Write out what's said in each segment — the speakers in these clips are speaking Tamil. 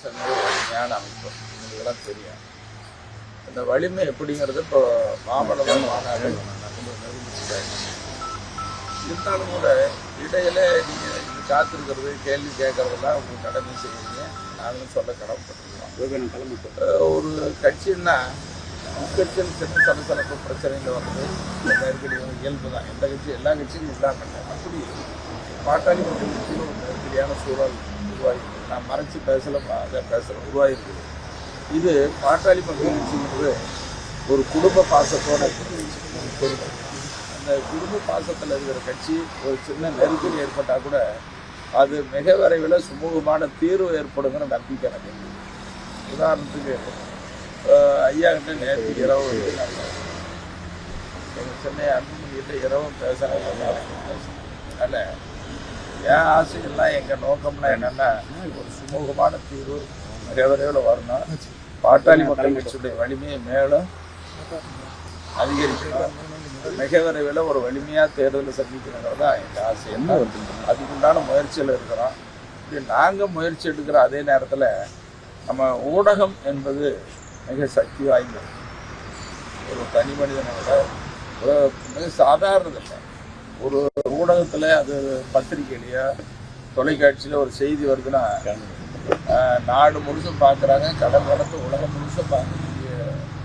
வலிமையான அமைப்பு உங்களுக்கெல்லாம் தெரியும். இந்த வலிமை எப்படிங்கிறது இப்போ மாமல்லபுரம் மாநாடு நிரூபிச்சுட்டாங்க. இருந்தாலும் கூட இடையில நீங்கள் இது காத்திருக்கிறது கேள்வி கேட்கறதெல்லாம் உங்களுக்கு கடமை செய்வீங்க. நாங்களும் சொல்ல கடமைப்பட்டிருக்கோம். ஒரு கட்சின்னா உட்கட்சியில் சின்ன சலசலப்பு பிரச்சனைகள் வந்து நெருக்கடி இயல்பு தான். எந்த கட்சி எல்லா கட்சியும் இல்லாமல் அப்படி பாட்டாளி மக்கள் கட்சியில் ஒரு நெருக்கடியான சூழல் உருவாகிருக்கு. நான் மறைச்சி பேசல உருவாகிருக்குது. இது பாட்டாளி மக்கள் கட்சிங்கிறது ஒரு குடும்ப பாசத்தோடு இருக்குது. அந்த குடும்ப பாசத்தில் இருக்கிற கட்சி ஒரு சின்ன நெருக்கடி ஏற்பட்டால் கூட அது மிக விரைவில் சுமூகமான தீர்வு ஏற்படுங்கிற நம்பிக்கை எனக்கு. உதாரணத்துக்கு ஐயா கிட்ட நேற்று இரவு எங்கள் சென்னை அன்புமணிகிட்ட இரவும் பேசுகிறேன். அதனால் என் ஆசைகள்லாம் எங்கள் நோக்கம்லாம் என்னென்னா ஒரு சுமூகமான தீர்வு மிக விரைவில் வரணும். பாட்டாளி மக்கள் கட்சியுடைய வலிமையை மேலும் அதிகரிக்கணும். மிக விரைவில் ஒரு வலிமையாக தேர்தலில் சந்திக்கணுங்கிறது தான் எங்கள் ஆசை. அதுக்குண்டான முயற்சியில் இருக்கிறோம். இப்படி நாங்கள் முயற்சி எடுக்கிற அதே நேரத்தில் நம்ம ஊடகம் என்பது மிக சக்தி வாய்ந்தது. ஒரு தனி மனிதனை விட ஒரு மிக சாதாரணதில்லை. ஒரு ஊடகத்தில் அது பத்திரிகையிலையோ தொலைக்காட்சியில் ஒரு செய்தி வருதுன்னா நாடு முழுசும் பார்க்குறாங்க. கடந்து உலகம் முழுசும் பார்க்கக்கூடிய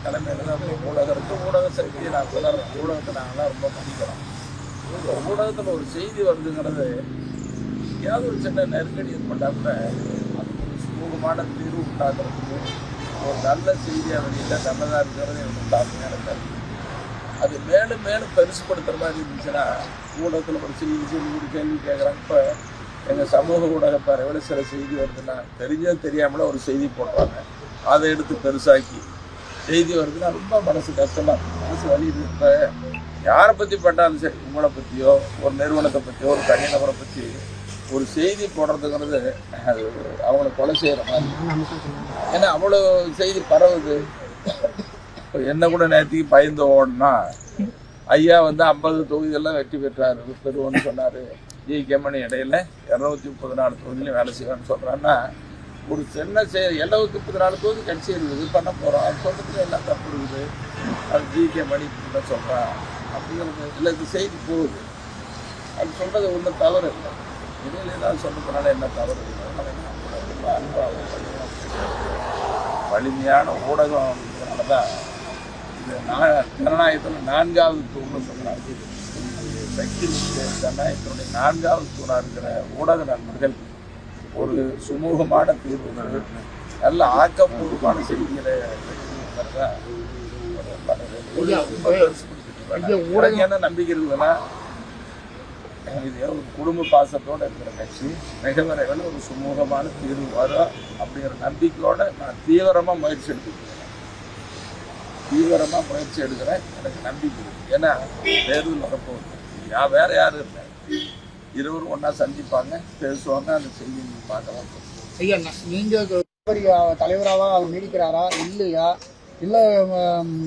தலைமையில் தான் ஊடக சக்தியை நான் சொல்கிறேன். ஊடகத்தை நாங்களாம் ரொம்ப மதிக்கிறோம். ஊடகத்தில் ஒரு செய்தி வருதுங்கிறது ஏதாவது ஒரு சின்ன நெருக்கடி ஏற்பட்டால் கூட அது ஒரு சுமூகமான தீர்வு உண்டாக்குறதுக்கு ஒரு நல்ல செய்தியாக வெளியில் நல்லதாக இருக்கிறது எனக்கு தாழ்மையான கருத்து. அது மேலும் மேலும் பெருசுப்படுத்துகிற மாதிரி இருந்துச்சுன்னா ஊடகத்தில் ஒரு செய்தி சொல்லி கேள்வி கேட்குறாங்க. இப்போ எங்கள் சமூக ஊடகப்பாறையில் சில செய்தி வருதுன்னா தெரியாமல ஒரு செய்தி போடுறாங்க. அதை எடுத்து பெருசாக்கி செய்தி வருதுன்னா ரொம்ப மனசு கஷ்டமாக மனசு வலியுது. இப்போ யாரை பற்றி பண்ணாலும் சரி, உங்களை பற்றியோ ஒரு நிறுவனத்தை பற்றியோ ஒரு தனிநபரை பற்றி ஒரு செய்தி போடுறதுங்கிறது அது அவங்கள கொலை செய்கிற மாதிரி. ஏன்னா அவ்வளோ செய்தி பரவுது. இப்போ என்ன கூட நேற்றுக்கு பயந்து ஓடனா ஐயா வந்து 50 தொகுதியெல்லாம் வெற்றி பெறுவோன்னு சொன்னார். ஜி.கே.மணி இடையில 234 தொகுதியிலையும் வேலை செய்வான்னு சொல்கிறான்னா ஒரு சின்ன 734 தொகுதி கட்சி இருக்குது பண்ண போகிறோம். அது சொல்கிறதுல எல்லாம் தப்பு இருக்குது. அது ஜி.கே.மணி கூட சொல்கிறான் அப்படிங்கிறது இல்லை. இது செய்தி போகுது. அது சொல்கிறது ஒன்றும் தவறு இல்லை. இடையில ஏதாவது சொல்லப்போனால என்ன தவறு இல்லை. ரொம்ப அன்பாக வலிமையான ஊடகம்னால தான் இது ஜனநாயகத்தில் 4வது தூண்னு சொல்கிறாங்க. சக்தி ஜனநாயகத்தினுடைய 4வது தூணாக இருக்கிற ஊடக நண்பர்கள் ஒரு சுமூகமான தீர்வுகள் நல்ல ஆக்கப்பூர்வமான செய்திகளை ஊடகம் என்ன நம்பிக்கை இருக்குதுன்னா இது ஒரு குடும்ப பாசத்தோடு இருக்கிற கட்சி மிக விரைவில் ஒரு சுமூகமான தீர்வு வரும் அப்படிங்கிற நம்பிக்கையோடு நான் தீவிரமாக முயற்சி எடுக்கிறேன். எனக்கு நம்பிக்கை இருக்குது. ஏன்னா தேர்தல் வரப்போகுது. வேற யாரும் இல்லை. இருவரும் ஒன்றா சந்திப்பாங்க, பேசுவாங்க. அந்த செய்தி பார்க்கலாம். ஐயா, நீங்கள் தலைவராக அவர் நீடிக்கிறாரா இல்லையா? இல்லை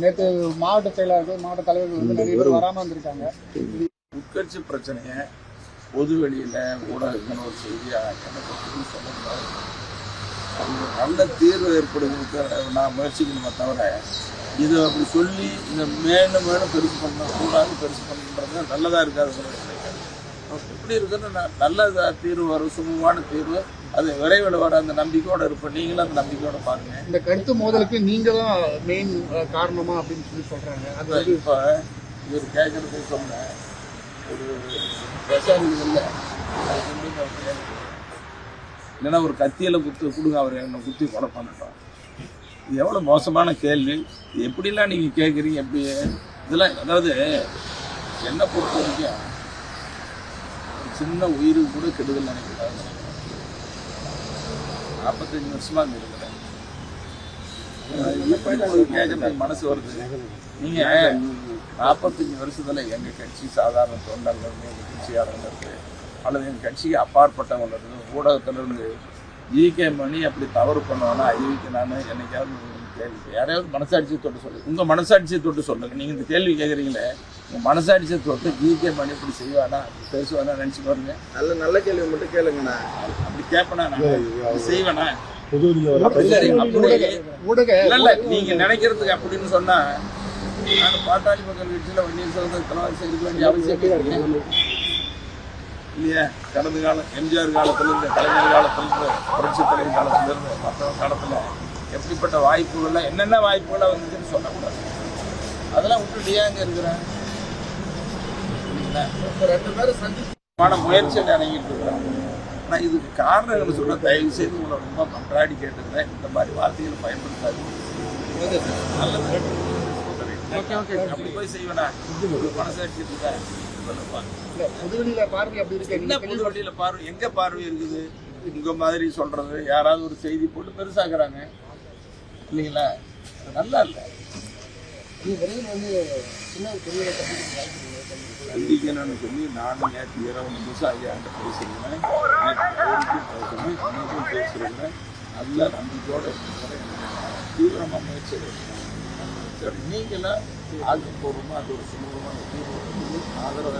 நேற்று மாவட்ட செயலாளர்கள் மாவட்ட தலைவர்கள் வந்து நிறைய பேர் வராமல் வந்திருக்காங்க. உட்கட்சி பிரச்சனையை பொது வெளியில் ஊடகங்கள் ஒரு செய்தியாக எனக்கு சொல்லக்கூடாது. அது நல்ல தீர்வு ஏற்படுவதற்கு நான் முயற்சிக்கணுமே தவிர இது அப்படி சொல்லி இந்த மேலும் பெருசு பண்ணக்கூடாது. பெருசு பண்ணுறது நல்லதாக இருக்காது. எப்படி இருக்குன்னு நல்ல தீர்வு வரும், சுமூகமான தீர்வு. அது விரைவில் வர அந்த நம்பிக்கையோடு இருப்பேன். நீங்களும் அந்த நம்பிக்கையோட பாருங்க. இந்த கருத்து மோதலுக்கு நீங்கள் தான் மெயின் காரணமா அப்படின்னு சொல்லி சொல்கிறாங்க. அது வந்து இப்போ இவர் கேட்குறது சொன்ன ஒரு பிரசாரம் இல்லை. இல்லைன்னா ஒரு கத்தியில் கொடுங்க, அவர் என்னை குத்தி கொலை பண்ணிட்டோம். இது எவ்வளோ மோசமான கேள்வி. இது எப்படிலாம் நீங்கள் கேட்குறீங்க? எப்படி இதெல்லாம் அதாவது என்னை பொறுத்த வரைக்கும் ஒரு சின்ன உயிருக்கு கூட கெடுதல் நினைக்கிறாங்க. 45 வருஷமாக அங்கே இருக்கிறேன். எப்படி உங்களுக்கு கேட்குறது மனசு வருது? நீங்கள் 45 வருஷத்தில் எங்கள் கட்சி சாதாரண தொண்டர்கள் எங்கள் கட்சியாளர்கள் அல்லது எங்கள் கட்சிக்கு அப்பாற்பட்டவங்க ஊடகத்திலிருந்து ஜி.கே.மணி அப்படி தவறு பண்ணுவானா அறிவிக்க நான் என்னைக்காவது கேள்வி யாரையாவது மனசாட்சியை தொட்டு சொல்லு. உங்கள் மனசாட்சியை தொட்டு சொல்லுங்கள். நீங்கள் இந்த கேள்வி கேட்குறீங்களே, உங்கள் மனசாட்சியை தொட்டு ஜி.கே.மணி இப்படி செய்வானா பேசுவானா நினச்சி பாருங்க. நல்ல கேள்வி மட்டும் கேளுங்கண்ணா. அப்படி கேட்பேனா நான் செய்வேனா? சரி, அப்படி ஊடக இல்ல நீங்க நினைக்கிறதுக்கு அப்படின்னு சொன்னா நான் பாட்டாளி மக்கள் கட்சியில வன்னியர் சகோதர தலைவர் இருக்க வேண்டிய அவசியம் இல்லையா? கடந்த காலம் எம்ஜிஆர் காலத்திலிருந்து கலைஞர் காலத்திலிருந்து புரட்சி தலைவர் காலத்திலிருந்து மற்ற காலத்துல எப்படிப்பட்ட வாய்ப்புகள்லாம் என்னென்ன வாய்ப்புகள்லாம் வந்துச்சுன்னு சொல்லக்கூடாது. அதெல்லாம் விட்டுட்டு அங்க இருக்கிறேன். ரெண்டு பேரும் சந்திப்பான முயற்சியை இறங்கிட்டு இருக்கிறாங்க. ஆனால் இதுக்கு காரணம் சொல்ல தயவு செய்து உங்களை ரொம்ப மன்றாடி கேட்டுக்கிறேன். இந்த மாதிரி வார்த்தைகள் பயன்படுத்தாது. அப்படி போய் செய்வேனா மனசாட்சி இருக்கேன். பொதுவெளியில பார்வை அப்படி இருக்கு. என்ன பொது வழியில பார்வை எங்க பார்வை இருக்குது? உங்க மாதிரி சொல்றது யாராவது ஒரு செய்தி போட்டு பெருசாக்குறாங்க இல்லைங்களா? நல்லா இல்லை. சந்திக்கணும்னு சொல்லி நானும் நேற்று இரவு நிமிஷம் ஐயாண்ட பேசியிருந்தேன். நேற்று பேசணும் பேசியிருந்தேன். நல்ல நம்பிக்கையோட தீவிரமாக முயற்சி எடுக்கிறேன். சரி, நீங்களாம் ஆக்கப்பூர்வமாக அது ஒரு சுமூகமான தீர்வு ஆதரவாக